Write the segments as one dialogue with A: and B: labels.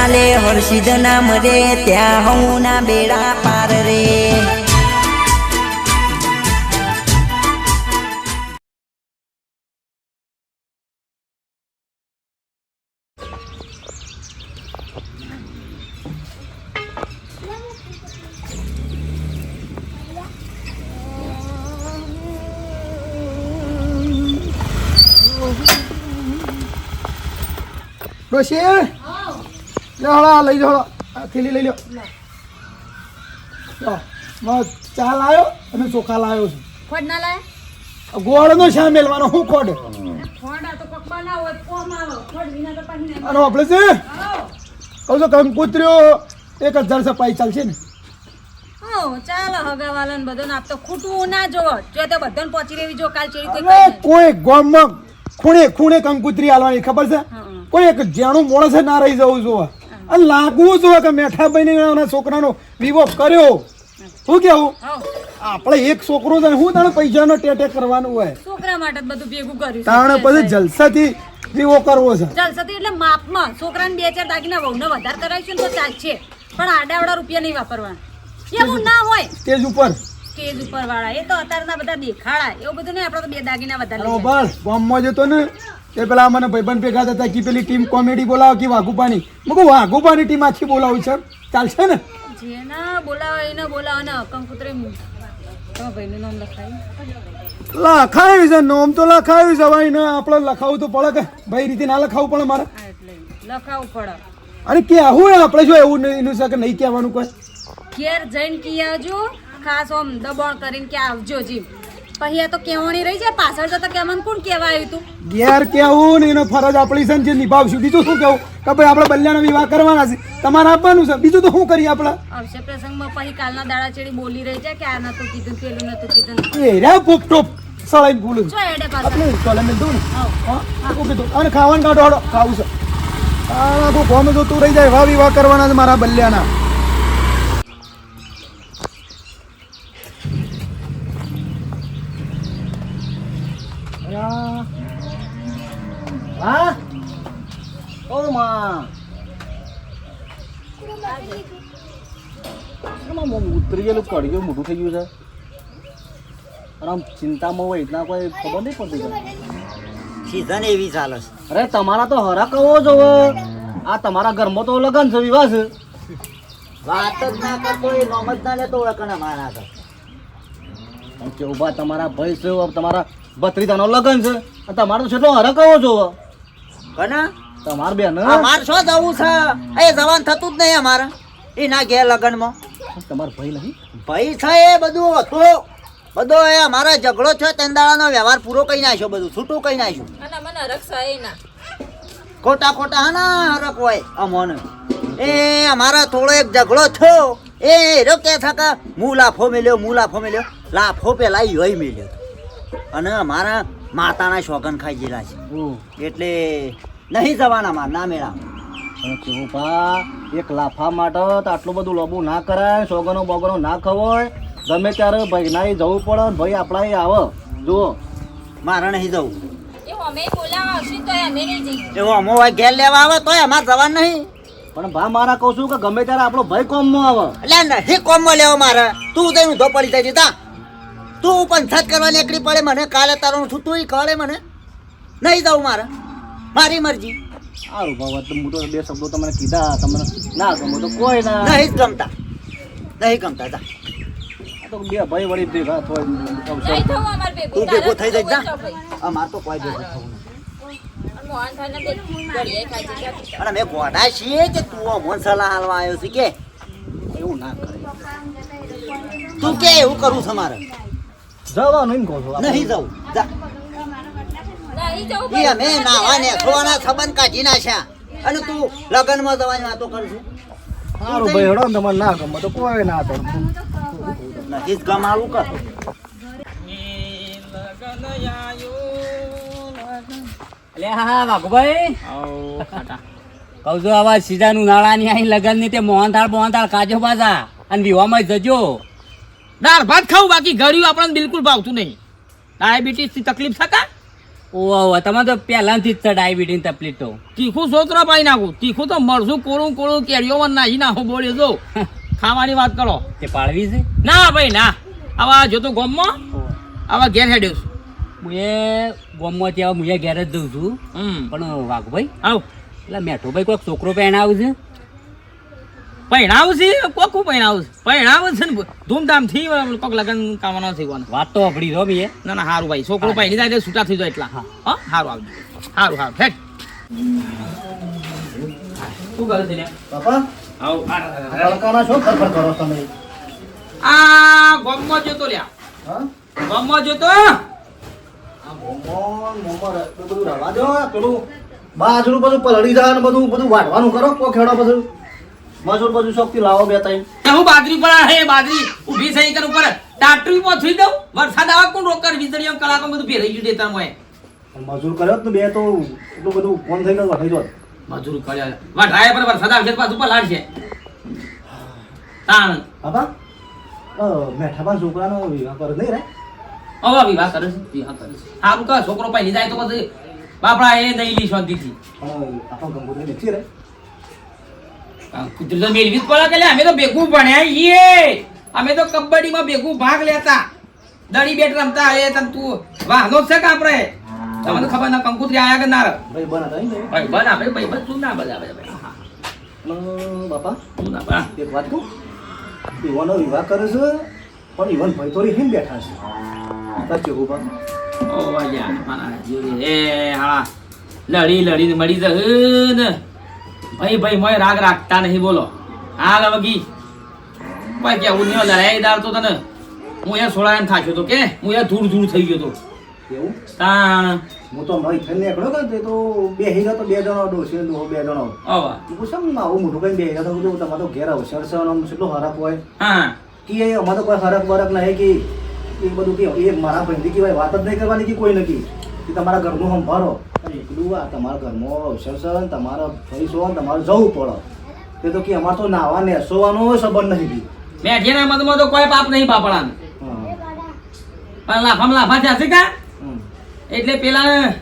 A: ચાલે હર્ષિદ નામ રે ત્યાં હું ના બેડા પાર રે
B: ડોશી લે હળા લઈ જાઓ થેલી લઈ લો ચા લાવ્યો અને ચોખા લાવ્યો છું
C: ખોડ ના લાય
B: ગોળનો શા મેલવાનો હું ખોડ
C: ખોડ આ તો કોક બનાવો કોમ આવો ખોડ વિના તો પાછી નહીં
B: અને આપણે છે કહું છું કંકુતરીઓ 1000 સપાઈ ચાલશે ને
C: હો ચાલો હગાવાલા ને બધું આપ તો ખૂટવું ના જોવો જો તો બધાને પહોંચી રહેવી જો કાલ ચેડી
B: અરે કોઈ ગામમાં ખૂણે ખૂણે કંકુતરી આલવાની ખબર છે કોઈ એક જાણું માણસ ના રહી જવું જોવા અને લાગવું જોવા કે મેઠાભાઈ છોકરાનો વિવો કર્યો શું કેવું આપણે એક છોકરો છે હું તને પૈસાનો ટેટે કરવાનું હોય
C: છોકરા માટે જ બધું ભેગું કર્યું
B: તાણે પછી જલસાથી વિવો કરવો છે
C: જલસાથી એટલે માપમાં છોકરાને 2-4 દાગીના વહુને વધારે કરાવીશું ને તો ચાલશે પણ આડાવડા રૂપિયા નહીં વાપરવાના એવું ના હોય
B: સ્ટેજ ઉપર
C: સ્ટેજ ઉપર વાળા એ તો અત્યારના બધા દેખાડા એવું બધું નહીં આપણે તો 2 દાગીના વધારે લઈ
B: બસ ગામમાં જતો ને તે પેલા મને ભાઈબંધ ભેગા થતા કે પેલી ટીમ કોમેડી બોલાવો કે વાઘુપાની મેં કહું વાઘુપાની ટીમ આખી બોલાવું છે ચાલશે ને
C: જેના બોલાવે એને બોલાવે ને કંકુતરે તો ભાઈનું નામ લખાયું
B: લખાયું છે નામ તો લખાયું છે ભાઈ ને આપણે લખાવું તો પડે કે ભાઈ રીતે ના લખાવું પડે મારે
C: એટલે લખાવું પડે
B: અને કહેવું ને આપણે જો એવું એનું છે કે નહીં કહેવાનું કોઈ
C: ઘેર જઈને કી આવજો ખાસ આમ દબાણ કરીને કે આવજો જીમ પછી આ તો કેવણી રહી જાય પાછળ જતા કેમન કોણ કહેવા આવ્યું તું
B: ઘેર કેવું ને એનો ફરજ આપણી છે ને જે નિભાવશું બીજું શું કેવું કે ભાઈ આપણે બલ્યાના વિવાહ કરવાના છે તમારે આપવાનું છે બીજું તો શું કરીએ આપણે
C: આવશે પ્રસંગમાં પછી કાલના દાડા ચેડી બોલી રહી જાય કે આ નતું કીધું પેલું નતું કીધું
B: એ રે પોપ ટોપ સળાઈ બોલું
C: જો એડે પાછળ
B: આપણે ચોલે મેં દઉં ને હા ઓકે તો અને ખાવાનું કાઢો હડો ખાવું છે તારા તો કોમ જો તું રહી જાય એવા વિવાહ કરવાના છે મારા બલ્યાના હા ઓ માં ઉતરી ગયેલું પડી ગયું મોટું થઈ ગયું છે અને આમ ચિંતામાં હોય એટલા કોઈ ખબર નહીં પડતી
D: સીઝન એવી ચાલે છે
B: અરે તમારા તો હરા કવો જોવો આ તમારા ઘરમાં તો લગન છે વિવાહ છે
D: વાત જ ના કરતો એ નોમ જ ના લેતો ઓળખના મારા તો
B: કે ઉભા તમારા ભાઈ છે તમારા ભત્રીજાનો લગન છે અને તમારો તો કેટલો હરા કવો જોવો
D: કના
B: તમાર બેન
D: અમાર શું જવું છે એ જવાન થતું જ નહીં અમારે એ ના ઘેર લગનમાં
B: તમાર ભાઈ નહીં
D: ભાઈ છે એ બધું હતું બધો એ અમારા ઝઘડો છે તેંદાળાનો વ્યવહાર પૂરો કરી નાખ્યો બધું છૂટું કરી નાખ્યું
C: અને મને રક્ષા એ ના
D: ખોટા ખોટા હા ના હરક હોય અમોને એ અમારા થોડો એક ઝઘડો થયો એ રો કે થકા હું લાફો મેલ્યો લાફો પેલા યોય મેલ્યો અને અમારા માતાના શોગન ખાઈ ગયેલા છે એટલે નહીં જવાના માર ના મેળા
B: એક લાફા માટે તો આટલું બધું લોબું ના કરાય સોગનો બોગનો ના ખવાય ગમે ત્યારે ભાઈ ના જવું પડે ભાઈ આપણા આવે જુઓ
D: મારે નહીં જવું
C: એવું અમે બોલાવા આવશું તો અમે નહીં જઈએ
D: એવું અમો ઘેર લેવા આવે તોય અમારે જવાનું નહીં
B: પણ ભા મારા કહું છું કે ગમે ત્યારે આપણો ભાઈ કોમમાં આવે
D: એટલે નહીં કોમમાં લેવો મારે તું તઈ ઊંધો પડી જાય તા તું પંચાયત કરવા નીકળી પડે મને કાલે તારું છૂટું કરે મને નહીં જવું મારે મારી મરજી
B: સારું ભાવ હું તો 2 શબ્દો તમને કીધા તમને ના ગમો તો કોઈ ના
D: નહીં જ ગમતા જા
B: તો 2 ભાઈ વળી ભેગા થોય
C: નહીં થવું અમાર ભેગું
D: તું ભેગો થઈ જાય જા અમાર તો કોઈ ભેગું થવું
C: મોહન થાને બે ગળીએ ખાઈ જશે
D: અને મેં ગોડા છીએ કે તું મોન સલાહ હાલવા આવ્યો છે કે
B: એવું ના કરે
D: તું કે એવું કરું છે મારે
B: જવાનું એમ કહો છો
D: નહીં જવું જા
C: નહીં જવું
D: એ અમે નાવા ને ખોવાના સંબંધ કાઢી નાખ્યા અને તું લગ્નમાં જવાની વાતો કરશું
B: સારું ભાઈ હેડો ને તમારે ના ગમે તો કોઈ ના તો
D: નથી જ ગમાવું કર
E: એટલે હા વાઘુભાઈ કહું છું આવા સીધાનું નાળાની અહીં લગન ની તે મોહનથાળ કાજો બાજા અને વિવાહમાં જજો
F: દાળ ભાત ખાવું બાકી ગળ્યું આપણને બિલકુલ ભાવતું નહીં ડાયાબિટીસ થી તકલીફ થતા
E: ઓહો તમારે તો પહેલાથી જ છે ડાયાબિટીસ તકલીફ તો.
F: તીખું સોતરા પાઈ નાખું. તીખું તો મળશું કોળું કોળું કેરીઓમાં નાખી નાખું બોલે જો. ખાવાની વાત કરો.
E: તે પાળવી છે.
F: ના ભાઈ ના. આવા જો તો ગોમમાં આવા ઘેર હેડ્યો છું.
E: હું એ ગોમમાંથી આવા હું એ ઘેર જ દઉં છું. પણ વાઘભાઈ
F: આવ
E: એટલે મેઠોભાઈ કોઈક છોકરો પહેણાવું છે.
F: પહેણાવું છે કોકું પહેણાવું છે. પહેણાવું છે ને ધૂમધામથી કોક લગન કામવાનો છે કોને.
E: વાત તો અભડી દો મીએ.
F: ના ના સારું ભાઈ છોકરો પહેરી જાય એટલે છૂટા થઈ જાય એટલા. હા સારું આવજો. સારું સારું હેડ. શું કરે છે
B: બાપા
F: આવ
B: તડકાના છો ફરફર કરો તમે?
F: આ ગોમમાં જતો લ્યા.
B: હા
F: ગોમમાં જતો
B: આ મોમર બધું રવા દો. પેલું બાજરું બધું પલળી જાય ને બધું વાટવાનું કરો. કો ખેડો બધું મજૂર બધું શોખથી લાવો બે ત્રણ.
F: હું બાજરી પર હે બાજરી ઊભી થઈ કર ઉપર ટાટરી પોથરી દઉં. વરસાદ આવા કોણ રોકર વીજળીઓ કલાકો બધું ભેરાઈ ગયું દેતા મોય.
B: મજૂર કર્યો તો બે તો એટલું બધું ફોન થઈ ગયો વઠાઈ જોત.
F: મજૂર કર્યા વઢાય પર વરસાદ આવશે પાછું પલાળશે. તાણ
B: બાપા મેઠાબા છોકરાનો વિવાહ કરે નહીં રે?
F: હવે વિવાહ કરે છે વિવાહ કરે છે. સારું કહે છોકરો પહેલી જાય તો પછી બાપડા એ નહીં લી શાંતિથી.
B: આપણા ગંગોત્રી નથી રે?
F: કુતરી તો મેળવી જ પડે કે લે. અમે તો ભેગું ભણ્યા ઈએ. અમે તો કબડ્ડીમાં ભેગું ભાગ લેતા. દડી બેટ રમતા. એ તને તું વાહનો જ છે કે આપણે તમને ખબર ના કંકુતરી આયા કે ના
B: ભાઈ બના થાય ને
F: ભાઈ બન આપણે ભાઈ બન શું ના બધા ભાઈ
B: બાપા
F: શું ના બા
B: એક વાત કહું, યુવાનો વિવાહ કરે છે પણ યુવાન ભાઈ તો હિમ બેઠા છે. સાચું કહું બાપા?
F: ઓ યાર મારા જોડે એ હા લડીને મળી જશે ને ભાઈ ભાઈ મોય રાગ રાખતા નહીં બોલો. હાલ વગી ભાઈ કેવું નહીં લડાઈદાર તો તને હું એ સોળાને થાક્યો તો કે હું એ ધૂળ થઈ ગયો તો.
B: એવું
F: તાણ
B: હું તો મારી થઈને નીકળ્યો કે તે તો બે હીરા તો બે જણો ડોસી ને બે જણો.
F: ઓવા
B: હું શું આવું મોટું કઈ બે હીરા તો બધું તમારે તો ઘેર અવસર છે અને આમ કેટલો હરક હોય
F: હા
B: કે અમારે તો કોઈ હરક બરક નહીં કે એ બધું કે એ મારા ભાઈથી કહેવાય વાત જ નહીં કરવાની કે કોઈ નથી કે તમારા ઘરનું સંભાળો. અને એટલું આ તમારા ઘરમાં અવસર છે ને તમારા ભાઈ છો ને તમારે જવું પડે. તે તો કે અમારે તો નાવા નેસોવાનો સંબંધ નથી.
F: મેઠીના મતમાં તો કોઈ પાપ નહીં બાપડાને પણ લાફા થયા કા એટલે પેલા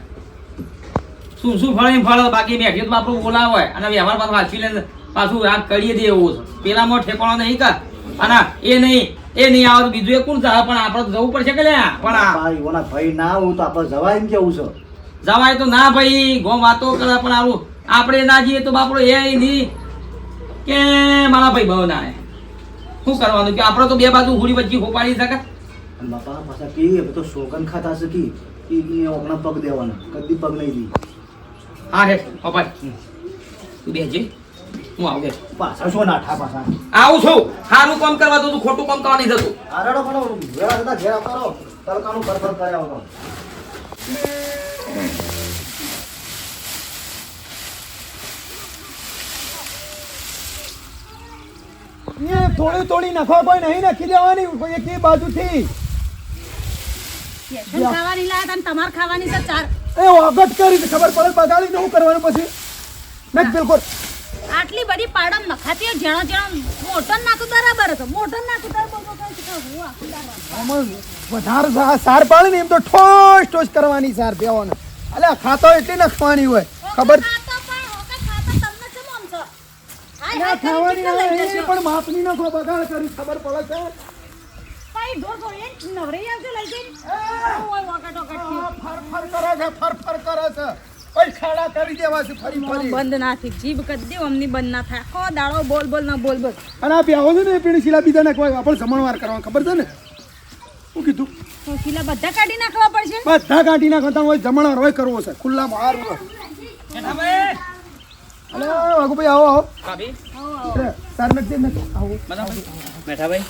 F: શું ફળે બાકી મેઠી તો આપણું બોલા હોય અને વ્યવહાર પાછું વાંચી લે પાછું રાગ કરીએ દે એવું છે. પેલામાં ઠેકાણો નહીં કા અને એ નહીં આવે તો બીજું એ કોણ જાય પણ આપણે તો જવું પડશે કે લ્યા પણ
B: એના ભાઈ ના હું તો આપણે જવાય એમ કેવું છે.
F: જવાય તો ના ભાઈ ગો વાતો કરે પણ આવું આપણે ના જઈએ તો બાપડો એ નહીં કે મારા ભાઈ ભાવ ના શું કરવાનું કે આપણે તો બે બાજુ હુડી વચ્ચે ખોપાડી શકે.
B: અને બાપા પાછા કે હવે તો સોગન ખાતા છે કે ઓગણા પગ દેવાના કદી પગ નહીં દી.
F: હા રે ખોપાડ તું બેજે હું આવું બેસ
B: પાછા શું નાઠા પાછા
F: આવું છું સારું કામ કરવા દઉં ખોટું કામ કરવા નહીં જતું.
B: આરડો પણ વેળા જતા ઘેર આવતા રહો તડકાનું ફરફર કર્યા વગર. થોડી નાખવા કોઈ નહીં નાખી દેવાની કોઈ એક બાજુથી.
C: ખાવાની લાયા તા ને તમારે ખાવાની છે ચાર.
B: એ વાગત કરી ખબર પડે બગાડી શું કરવાનું પછી મેં બિલકુલ
C: આટલી બધી પાડમ નખાતી હોય જેણો મોટો નાખું બરાબર હતો મોટો નાખું બરાબર હું આખું બરાબર
B: વધારે સાર પાડે ને એમ તો ઠોસ ઠોસ કરવાની સાર દેવાનો. અલ્યા ખાતો એટલી નાખવાની હોય ખબર ના ખાવાની પણ માપની નાખો બગાડ કરી ખબર પડે છે.
C: બંધ ના થઈ જીભ કરી દે અમની બંધ ના થાય આખો દાડો બોલ બોલ ના બોલ બોલ.
B: અને આ પ્યાવો છે ને પેલી શીલા બીજા નાખવા આપણે જમણવાર કરવાનું ખબર છે ને? શું કીધું?
C: તો ખીલા બધા કાઢી નાખવા પડશે.
B: બધા કાઢી નાખતા હોય જમણવાર હોય કરવો છે ખુલ્લા બહાર હોય. અલે વાઘુભાઈ આવો આવો સાર નથી આવો
F: બેઠા ભાઈ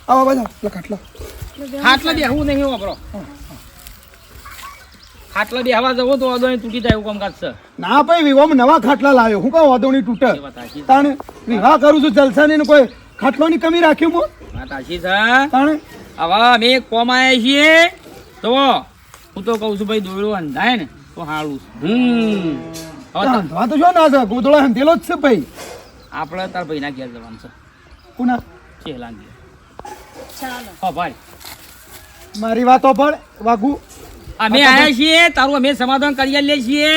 B: આવો બધા ખાટલા
F: ખાટલા બેહવું નહીં વાપરો. ખાટલા બેહવા જવો તો અદોણી તૂટી જાય એવું કામ કાઢશે.
B: ના ભાઈ વિવાહમાં નવા ખાટલા લાવ્યો હું કહું વાદોણી તૂટે તાણે વિવાહ કરું છું જલસાની કોઈ ખાટલોની કમી રાખ્યું હું
F: વાત સાચી છે.
B: તાણે
F: હવે અમે કોમ આવ્યા છીએ તો હું તો કહું છું ભાઈ દોયડો અંધાય ને તો સારું છે.
B: વાંધો તો શું ના છે ગોદળો હંધેલો જ છે ભાઈ.
F: આપણે તાર ભાઈના ઘેર જવાનું છે.
B: કોના?
F: ચેલા ઘેર.
C: ચાલો
F: હો ભાઈ
B: મારી વાતો પણ વાઘુ
F: અમે આયા છીએ તારું અમે સમાધાન કરી લઈએ છીએ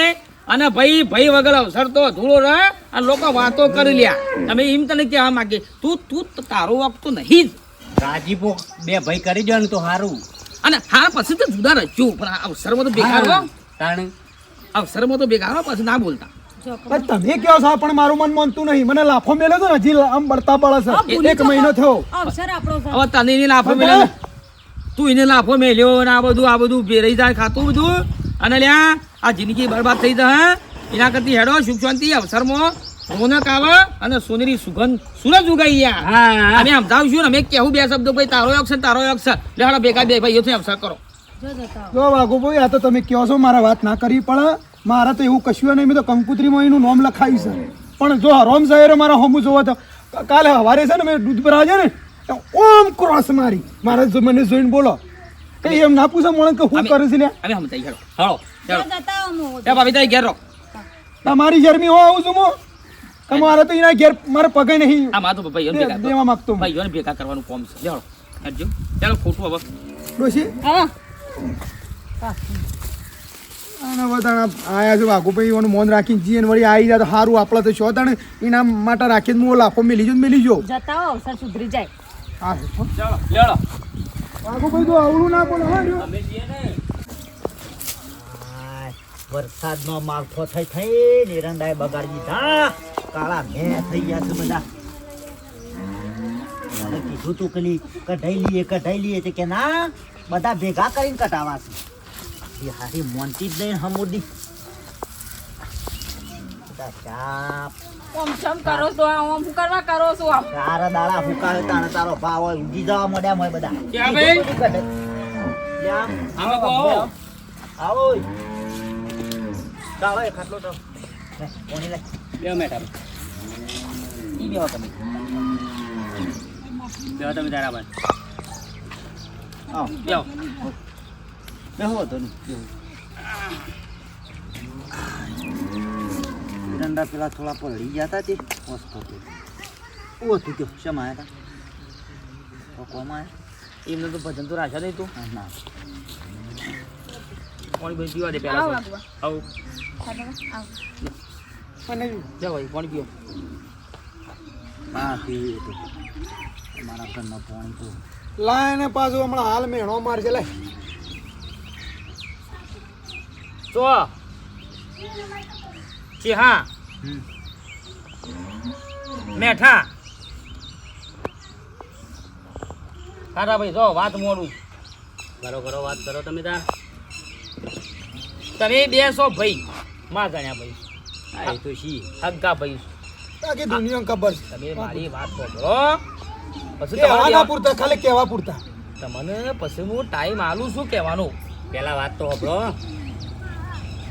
F: અને ભાઈ વગર અવસર તો અધૂરો રહે અને લોકો વાતો કરી લ્યા અમે એમ તને કહેવા માંગે તું તારો વખત તો નહીં જ
E: રાજીપો બે ભાઈ કરી દો ને તો સારું.
F: અને હાર પછી તો જુદા રચ્યો પણ આ અવસરમાં તો બેકારો
E: તાણે
F: અવસરમાં તો બેકારો પછી ના બોલતા
B: પણ તમે કહો છો પણ મારું મન માનતું નહીં. મને લાફો મેલ્યો તો ને હજી આમ બળતા બળે છે. 1 મહિનો થયો.
C: અવસર આપણો છે.
F: હવે તને એને લાફો મેલ્યો ને. તું એને લાફો મેલ્યો ને આ બધું ભેરાઈ જાય ખાતું બધું અને લ્યા આ જિંદગી બરબાદ થઈ જાય એના કરતી હેડો સુખ શાંતિ અવસરમાં રોનક આવે અને સોનેરી સુગંધ સુરજ ઉગાઈ યા
E: હા
F: અમે સમજાવશું ને અમે કેવું બે શબ્દો ભાઈ તારો અક્ષર લે હાલો ભેગા બે ભાઈઓ અવસર કરો
C: જો જતા
B: જો વાઘુભાઈ આ તો તમે કહો છો મારા વાત ના કરવી પડે. મારા તો એવું કશું નહીં. મેં તો કંકુત્રીમાં એનું નામ લખાયું છે પણ જો હરોમ સાહેબ મારા હમું જોવો તો કાલે સવારે છે ને મેં દૂધ પર આવે ને તો ઓમ ક્રોસ મારી મારે મને જોઈને બોલો કઈ એમ ના પૂછે મળે કે હું કરે છે લ્યા
F: અમે સમજાઈ હેડો હાલો
C: જો
F: ચાલો
C: જતા હું
F: એ ભાભી તારી ઘેર રહો
B: તમારી જર્મી હો આવું છું હું તમારે તો એના ઘેર મારે પગે નહીં
F: આ માતો ભાઈઓને ભેગા
B: દેવા માંગતો હું.
F: ભાઈઓને ભેગા કરવાનું કોમ છે લેવડો હેડજો ચાલો ખોટું હવે
B: ડોશી
C: હા
B: અને વધારે આયા છે વાઘુભાઈ એનું મોન રાખીને જીએ ને વળી આવી જાય તો સારું આપણે તો શો તાણે એના માટે રાખીને હું લાફો મેલી જો
C: જતા હો અવસર સુધરી જાય
B: હા
F: ચાલો લેવડો
B: વાઘુભાઈ તો આવડું ના બોલો હા જો.
D: વરસાદનો માવઠો થઈ એરંડાએ બગાડી દીધા કાળા મેં થઈ ગયા છે બધા મને કીધું તું પેલી કઢાઈ લઈએ તે કે ના બધા ભેગા કરીને કટાવા છે એ હારી મોનતી જ નહીં હમુદી બધા ચાપ
C: ઓમ સમ કરો છો આ ઓમ કરવા કરો છો આમ
D: તારા દાડા ફૂકાયો તાણે તારો ભાવ હોય ઊંઘી જવા મળ્યા હોય બધા
F: ક્યાં ભાઈ?
D: લે આમ.
F: આમાં કહો
D: આવો ચાલો એ ખાટલો તો લે, પોણી લે.
E: બે મેઠા
F: ઈ બેહો તમે
E: બે તમે તારા ભાઈ
D: આવો.
F: બેહો
D: બેહો તો નહીં બેહો. એરંડા પેલા થોડા પલળી ગયા હતા તે મસ્ત હતું. ઓ તું કયો શેમાં આવ્યા હતા તો કોમાં આવ્યા?
F: એમને તો ભજન તો રાખ્યા નહીં તું
D: હા, ના
F: પાણી ભાઈ પીવા દે
C: આવો
F: પહેલા
C: વાગવા.
F: આવું
B: અને
F: જાઓ ભાઈ પાણી પીઓ
D: હા પીવું હતું મારા ઘરનો પાણી તો
B: લાય ને પાછું હમણાં હાલ મેણો મારશે લે
F: તો ચિહા
D: હમ.
F: મેઠા સારા ભાઈ જો વાત મોડું
E: કરો વાત કરો તમે તાર.
F: તમે બેસો ભાઈ માં ગણ્યા ભાઈ
E: હા એ તો શી
F: હગ્ગા ભાઈ
B: આખી દુનિયાને ખબર છે
F: તમે મારી વાત સાંભળો પછી
B: કહેવા ના
F: તમારે
B: પૂરતા ખાલી કહેવા પૂરતા
F: તમને પછી હું ટાઈમ આલું શું કહેવાનું
E: પેલા વાત તો હબળો.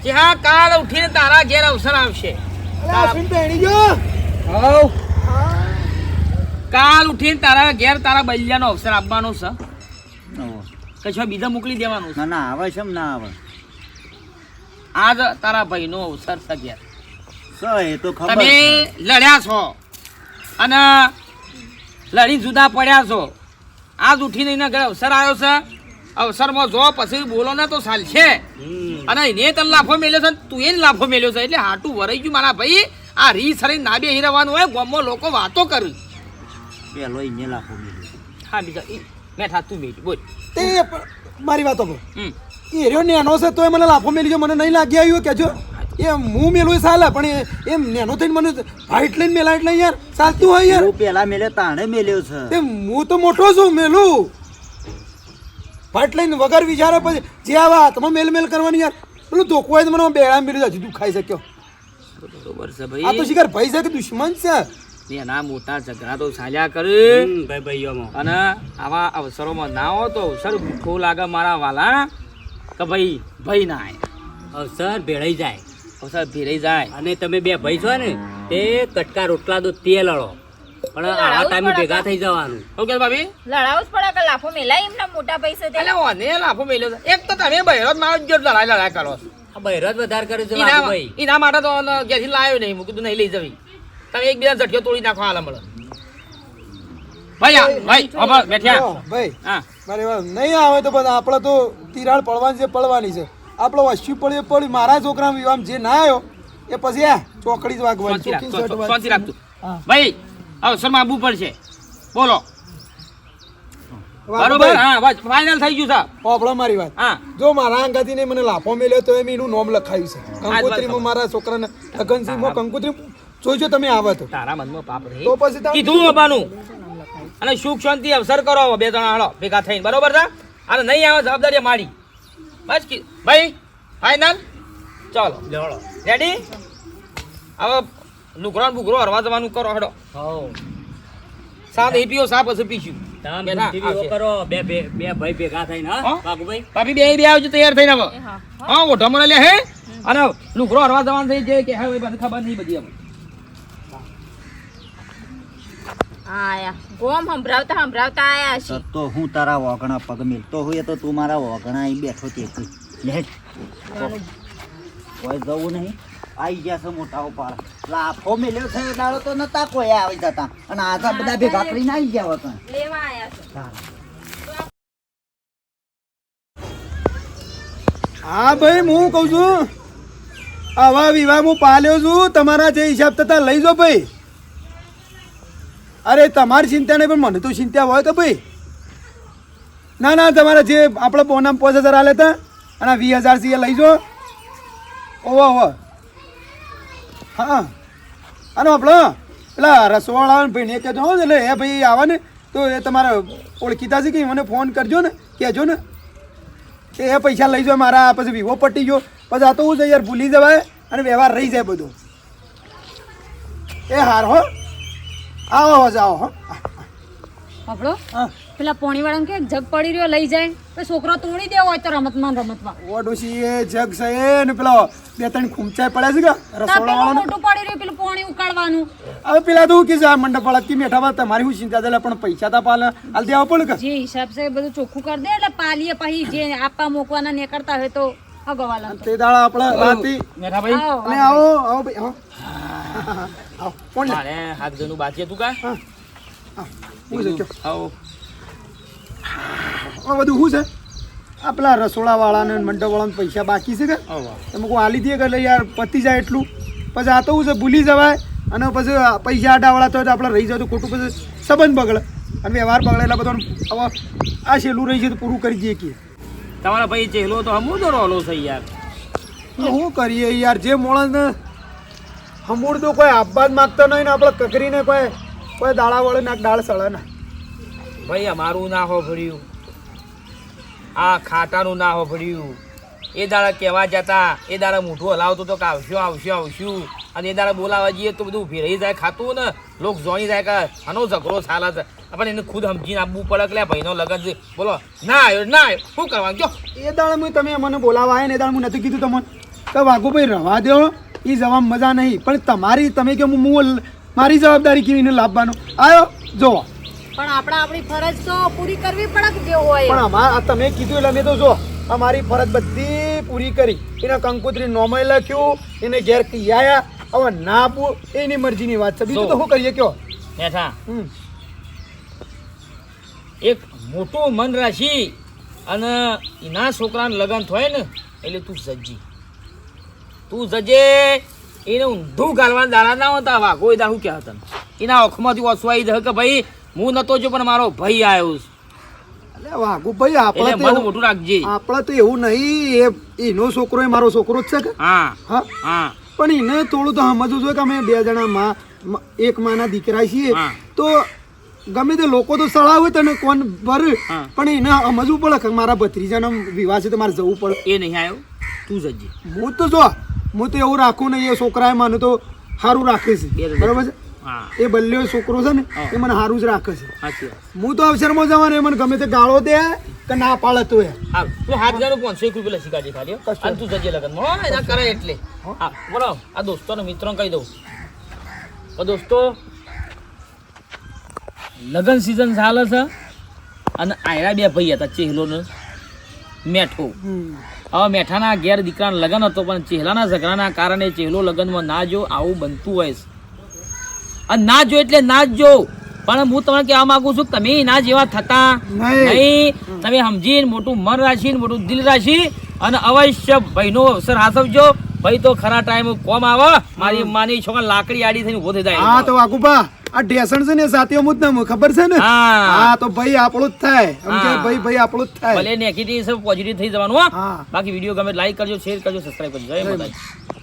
F: કે હા કાલ ઉઠીને તારા ઘેર અવસર આવશે
B: અરે અશ્વિન પહેણી ગયો
F: કાલ ઉઠીને તારા ઘેર તારા બલિયાનો અવસર આપવાનો છે
D: ઓહો.
F: કશો બીજા મોકલી દેવાનું છે
D: ના ના આવે છે એમ ના આવે
F: આજ તારા ભાઈનો અવસર છે ઘેર
D: એ તો ખબર
F: તમે
D: છે.
F: લડ્યા છો અને લડી જુદા પડ્યા છો આજ ઉઠીને એના ઘરે અવસર આવ્યો છે અવસરમાં જો પછી બોલો ને તો ચાલશે અને એને તને લાફો મેલ્યો છે ને તું એને લાફો મેલ્યો છે એટલે હાટું વરાઈ ગયું મારા ભાઈ આ રીસ હરીને ના બે રહેવાનું હોય ગામમાં લોકો વાતો કરી
D: પેલો ઈને લાફો મેલ્યો.
F: હા બીજા મેઠા તું મેલી બોલ
B: તે મારી વાતો કહો
F: હમ
B: એ રહ્યો નેનો છે તોય મને લાફો મેલી ગયો મને નહીં લાગી આવ્યું કેજો એ હું મેલું ચાલે પણ એમ નેનો થઈને મને ફાઇટ લઈને મેલા એટલે યાર ચાલતું હોય યાર
D: હું પેલા મેલ્યો તાણે મેલ્યો છે
B: તે હું તો મોટો છું મેલું ફાઇટ લઈને વગર વિચારે પછી જે આવા હાથમાં મેલ કરવાની યાર પેલું ધોકું હોય તો મને બેડા મેળ્યું હજી દુખાઈ શક્યો
F: બરોબર છે
B: આ તો
F: ભાઈ
B: શિકાર ભાઈ છે કે દુશ્મન છે
F: એના મોટા ઝઘડા તો ચાલ્યા કરે
E: ભાઈ ભાઈઓમાં
F: અને આવા અવસરોમાં ના હો તો અવસર ભૂખો લાગે મારા વાલા કે ભાઈ ના આય
E: અવસર ભેળાઈ જાય
F: અવસર ભેરાઈ જાય
E: અને તમે બે ભાઈ છો ને તે કટકા રોટલા દો તે લડો પણ આવા ટાઈમે ભેગા થઈ જવાનું.
F: ઓકે ભાભી
C: લડાવું જ પડે કે લાફો મેલાય એમના મોટા પૈસા
F: એટલે ઓને લાફો મેલ્યો છે એક તો તમે બહેરો જ મારો જો લડાઈ કરો છો
E: આ બહેરો જ વધારે કરે છે
F: એના
E: ભાઈ.
F: એના માટે તો ઘેરથી લાવ્યો નહીં મૂકી નહીં લઈ જવી તમે એકબીજા ઝટક્યો તોડી નાખો હાલ મળે ભાઈ હવે બેઠ્યા
B: જો, ભાઈ
F: હા
B: મારે વાત નહીં આવે તો બધા આપણે તો તિરાડ પડવાની છે પડવાની છે આપણો વસ્તુ પડી પડી મારા છોકરા વિવાહ જે ના આવ્યો એ પછી આ ચોકડી જ વાગવાની ચોકી શર્ટ
F: શાંતિ
B: વાગવાની.
F: રાખતું
B: હા.
F: ભાઈ અવસરમાં આવવું પડશે બોલો
B: વાગુ
F: બરોબર
B: ભાઈ,
F: હા બસ ફાઇનલ થઈ ગયું સાહેબ
B: હોભળો મારી વાત
F: હા
B: જો મારા અંગાથી ને મને લાફો મેલ્યો તો એમ એનું નોમ લખાયું છે કંકોત્રીમાં મારા છોકરાને લગનસિંહમાં કંકોત્રી જોઈજો તમે આવો તો
F: તારા મનમાં પાપ રહે
B: તો પછી તમે
F: કીધું બાબાનું અને સુખ શાંતિ અવસર કરો હવે બે જણા હાલો ભેગા થઈને બરોબર છે અને નહીં આવે જવાબદારી મારી બસ ભાઈ ફાઇનલ ચાલો રેડી હવે લુગરો બુગરો હરવા જવાનું કરો હડો સાત એ પીઓ સા પછી પીશું
E: તમે
F: બેટા,
E: ટીવી
F: આવશે.
E: કરો બે ભાઈ ભેગા થઈને હા
F: હા?
E: વાઘુભાઈ
F: ભાભી બે આવજો તૈયાર થઈને હવે હા ઓઢો મને લે હે અને લુગરો હરવા જવાનું થઈ જાય કે હા ભાઈ મને ખબર નહીં બધી હવે
C: આયા ગોમ સંભળાવતા આયા છે
D: તો હું તારા વગણા પગ મેલતો હોય તો તું મારા વગણા અહીં બેઠો તે લેટ કોઈ જવું નહીં આવી ગયા છે મોટા ઉપાડ લાફો મેલ્યો છે દાડો તો નતા કોઈ આવી જતા અને આજા બધા ભેગા કરીને આવી ગયા હતા
C: લેવા આયા છે
B: હા ભાઈ હું કહું છું આવા વિવાહ હું પાલ્યો છું તમારા જે હિસાબ થતા લઈ જાઓ ભાઈ અરે તમારી ચિંતા નહીં પણ મને તો ચિંતા હોય તો ભાઈ ના ના તમારા જે આપણે બોનામ 5000 આલે હતા અને 20000 થી લઈ જાઓ ઓહો ઓહો હા અને આપણો પેલા રસવાળા ભાઈને કહેજો હો એટલે એ ભાઈ આવે ને તો એ તમારા ઓળખીતા છે કે મને ફોન કરજો ને કહેજો ને કે એ પૈસા લઈ જાઓ મારા પછી વિવો પટી ગયો પછી આ તો હું છે યાર ભૂલી જવાય અને વ્યવહાર રહી જાય બધો એ હાર હો આવો જાઓ હો
C: આપણો
B: હા
C: પેલા પોણી વાળાને કે જગ પડી રહ્યો લઈ જાય તો છોકરો તોડી દેવો હોય તો રમતમાં
B: ઓ ડોશી એ જગ છે એ ને પેલો બે ત્રણ ખૂમચાય પડ્યા છે કે
C: પેલું
B: રસોડાવાળાને
C: મોટું પડી રહ્યું પેલું પોણી ઉકાળવાનું
B: હવે પેલા તો હું કે છે આ મંડપ વાળા કે મેઠા વાળા તમારી શું ચિંતા છે પણ પૈસા તો પાલે હાલ દેવા પડે કે
C: જે હિસાબ છે એ બધું ચોખ્ખું કરી દે એટલે પાલીએ પછી જે આપવા મૂકવાના નીકળતા હોય તો અગવાલા
B: તે દાડા આપણે રાતી
F: મેઠા ભાઈ
B: અને આવો આવો ભાઈ આવો આવો કોણ લે?
F: મારે હાથ જણું બાકી હતું કા
B: હા હું છે કયો?
F: આવો
B: આ બધું શું છે આ પેલા રસોડાવાળાને મંડપવાળાને પૈસા બાકી છે કે
F: આવો
B: તમે કોઈ હાલી દઈએ કે એટલે યાર પતી જાય એટલું પછી આ તો શું છે ભૂલી જવાય અને પછી આ પૈસા આડાવાળા તો આપણે રહી જાય તો ખોટું પછી સંબંધ બગડે અને વ્યવહાર બગડે એટલે બધો હવે આ છેલ્લું રહી છે તો પૂરું કરી દઈએ કે
F: તમારા ભાઈ ચહેલો તો હમું તો રોલો છે યાર
B: શું કરીએ યાર જે માણસને હમૂળ તો કોઈ આપવા જ માગતો નહીં ને આપણે કકરીને કોઈ દાડા વળે ના દાળ સળે ના
F: ભાઈ અમારું ના હો ભર્યું આ ખાટાનું ના હો ભર્યું એ દાડા કહેવા જતા એ દાડા મોઢું હલાવતું તો કે આવશું અને એ દાડા બોલાવા જઈએ તો બધું ઉભી રહી જાય ખાતું ને લોક જોઈ જાય કે આનો ઝઘડો ચાલે છે પણ એને ખુદ સમજીને આપવું પડે કે લે ભાઈનો લગન છે બોલો ના આવ્યો શું કરવાનું જો
B: એ દાડે તમે મને બોલાવા આવ્યા ને એ દાડે હું નથી કીધું તમને કે વાઘુભાઈ રવા દો એ જવા મજા નહીં પણ તમારી તમે કે હું મારી જવાબદારી કેવીને લાવવાનો આવ્યો જોવો
C: પણ આપણી ફરજ તો પૂરી કરવી પડે કે જે હોય
B: પણ અમારા તમે કીધું એટલે અમે તો જો અમારી ફરજ બધી પૂરી કરી એને કંકોત્રી નોમય લખ્યું એને ઘેર કીયા હવે ના આપવું એની મરજીની વાત છે બીજું તો શું કરીએ કયો
F: બેઠા
B: હમ
F: એક મોટું મન રાખી અને એના છોકરાને લગન થાય ને એટલે તું જજે એને ઊંધું ગાલવાના દાડા ના હોતા વાઘો દા શું કહેતા એના ઓખમાંથી ઓસવાઈ જાય કે ભાઈ હું નતો જો પણ મારો ભાઈ આવ્યો છે.
B: એટલે વાઘુભાઈ
F: એટલે
B: આપણે
F: મન મોટું રાખજે
B: આપણે તો એવું નહીં એનો છોકરો એ મારો છોકરો જ છે કે
F: હા
B: હા
F: હા
B: પણ એને થોડું તો સમજવું જોઈએ કે અમે બે જણા એક માના દીકરા છીએ
F: હા.
B: તો ગમે તે લોકો તો સળાવે તને કોણ ભર
F: હા.
B: પણ એને સમજવું પડે કે મારા ભત્રીજાનો વિવાહ છે તો મારે જવું પડે
F: એ નહીં આવ્યો તું જજે
B: હું તો જો હું તો એવું રાખું નહીં એ છોકરાએ મને તો સારું રાખે છે બરાબર છે
F: હા
B: એ બલ્યો છોકરો છે ને
F: હા.
B: એ મને સારું જ રાખે છે
F: સાચી વાત.
B: હું તો અવસરમાં જવાનું એ મને ગમે તે ગાળો દે કે ના પાડે તો એ
F: હા તું હાથ ગાનું 500 રૂપિયા લસી કાઢી ખાલી હો. અને તું જજે લગન હો એના કરે એટલે હા બોલો આ દોસ્તોને મિત્રોને કહી દઉં તો દોસ્તો લગન સિઝન ચાલે છે અને આયરા બે ભાઈ હતા ચેહલો ને મેઠો હવે મેઠાના ઘેર દીકરાના લગન હતો પણ ચેહલાના ઝઘડાના કારણે ચેહલો લગનમાં ના જો આવું બનતું હોય છે અને ના જો એટલે ના જ જો પણ હું તમને કહેવા માંગુ છું કે તમે એના જેવા થતા
B: નહીં.
F: નહીં. તમે સમજીને મોટું મન રાખીને મોટું દિલ રાખી અને અવશ્ય ભાઈનો અવસર હાથવજો. ભાઈ તો ખરા ટાઈમ કોમ આવે. મારી માની છોકરા લાકડી આડી થઈને ઉભો થઈ જાય.
B: હા તો વાઘુબા આ ઢેસણ છે ને સાથીઓ મુદ્દા ખબર છે ને
F: હા.
B: હા તો ભાઈ આપણું જ થાય સમજ્યા?
F: હા.
B: ભાઈ આપણું જ થાય
F: ભલે નેગેટિવ પોઝિટિવ થઈ જવાનું હો.
B: હા.
F: બાકી વિડીયો ગમે લાઈક કરજો, શેર કરજો, સબસ્ક્રાઇબ કરજો. જય માતાજી.